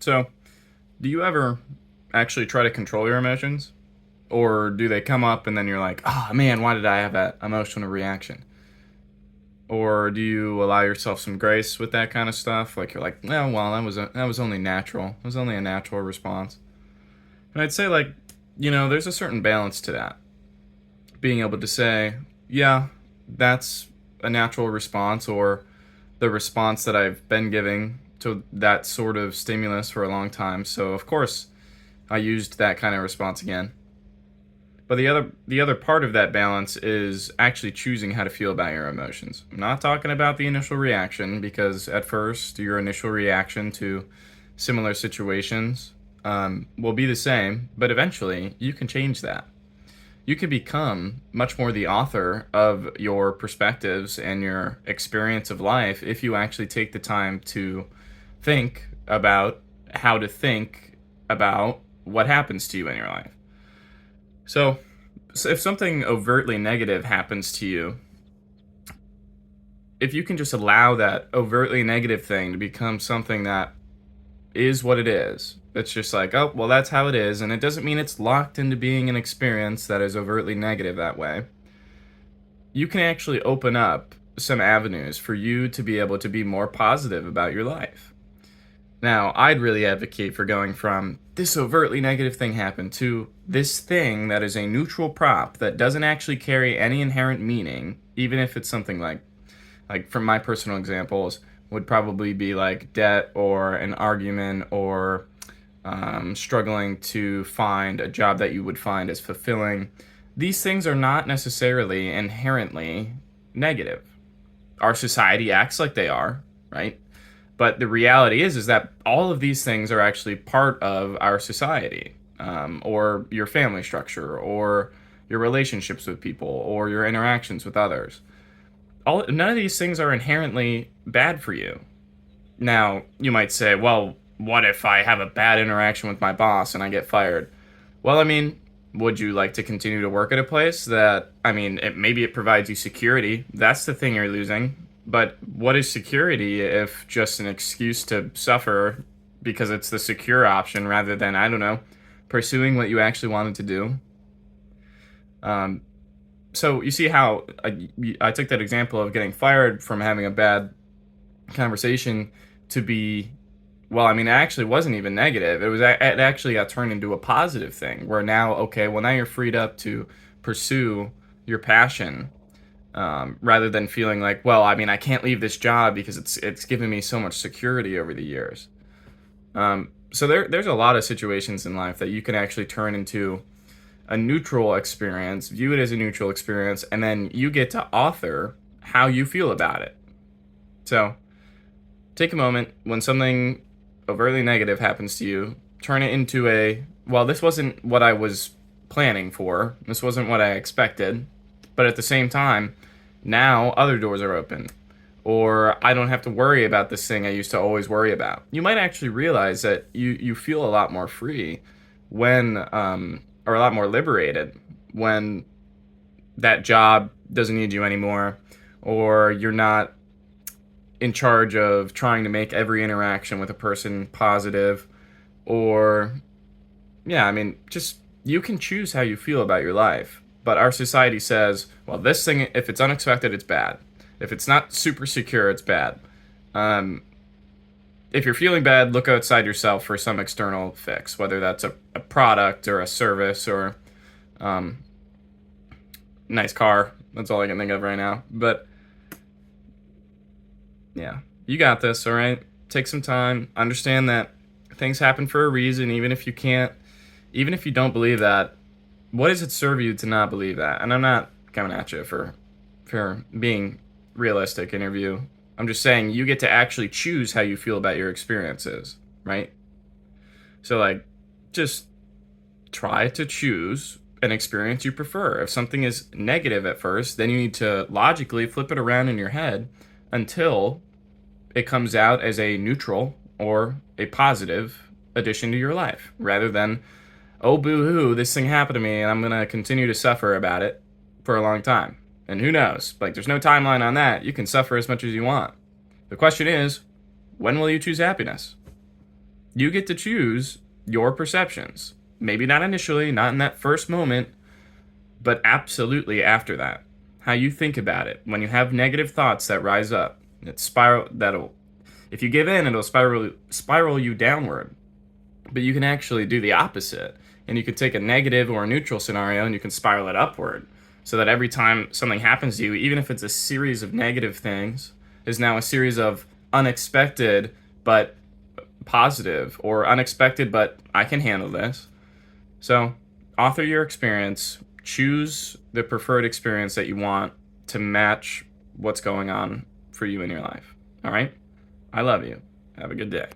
So, do you ever actually try to control your emotions? Or do they come up and then you're like, oh man, why did I have that emotional reaction? Or do you allow yourself some grace with that kind of stuff? Like you're like, well, that was only natural. It was only a natural response. And I'd say there's a certain balance to that. Being able to say, yeah, that's a natural response, or the response that I've been giving to that sort of stimulus for a long time. So of course I used that kind of response again. But the other part of that balance is actually choosing how to feel about your emotions. I'm not talking about the initial reaction, because at first your initial reaction to similar situations will be the same, but eventually you can change that. You can become much more the author of your perspectives and your experience of life if you actually take the time to think about how to think about what happens to you in your life. So, if something overtly negative happens to you, if you can just allow that overtly negative thing to become something that is what it is, it's just like, oh, well, that's how it is, and it doesn't mean it's locked into being an experience that is overtly negative that way. You can actually open up some avenues for you to be able to be more positive about your life. Now, I'd really advocate for going from this overtly negative thing happened to this thing that is a neutral prop that doesn't actually carry any inherent meaning, even if it's something like from my personal examples, would probably be like debt or an argument or struggling to find a job that you would find as fulfilling. These things are not necessarily inherently negative. Our society acts like they are, right? But the reality is that all of these things are actually part of our society, or your family structure, or your relationships with people, or your interactions with others. None of these things are inherently bad for you. Now, you might say, well, what if I have a bad interaction with my boss and I get fired? Well, I mean, would you like to continue to work at a place that, maybe it provides you security? That's the thing you're losing. But what is security if just an excuse to suffer because it's the secure option rather than, I don't know, pursuing what you actually wanted to do? So you see how I took that example of getting fired from having a bad conversation to be, well, it actually wasn't even negative. It actually got turned into a positive thing where now, okay, well, now you're freed up to pursue your passion, rather than feeling like, well, I can't leave this job because it's given me so much security over the years. So there's a lot of situations in life that you can actually turn into a neutral experience, view it as a neutral experience, and then you get to author how you feel about it. So take a moment when something overtly negative happens to you, turn it into well, this wasn't what I was planning for, this wasn't what I expected, but at the same time, now other doors are open. Or I don't have to worry about this thing I used to always worry about. You might actually realize that you feel a lot more free when, or a lot more liberated when that job doesn't need you anymore, or you're not in charge of trying to make every interaction with a person positive, or, yeah, just you can choose how you feel about your life. But our society says, well, this thing, if it's unexpected, it's bad. If it's not super secure, it's bad. If you're feeling bad, look outside yourself for some external fix, whether that's a product or a service or nice car. That's all I can think of right now. But yeah, you got this, all right? Take some time. Understand that things happen for a reason, even if you don't believe that. What does it serve you to not believe that? And I'm not coming at you for being realistic interview. I'm just saying you get to actually choose how you feel about your experiences, right? So just try to choose an experience you prefer. If something is negative at first, then you need to logically flip it around in your head until it comes out as a neutral or a positive addition to your life, rather than, oh, boo-hoo, this thing happened to me and I'm going to continue to suffer about it for a long time. And who knows? There's no timeline on that. You can suffer as much as you want. The question is, when will you choose happiness? You get to choose your perceptions. Maybe not initially, not in that first moment, but absolutely after that. How you think about it. When you have negative thoughts that rise up, that'll, if you give in, it'll spiral you downward. But you can actually do the opposite. And you can take a negative or a neutral scenario and you can spiral it upward. So that every time something happens to you, even if it's a series of negative things, is now a series of unexpected but positive, or unexpected but I can handle this. So, author your experience, choose the preferred experience that you want to match what's going on for you in your life. All right? I love you. Have a good day.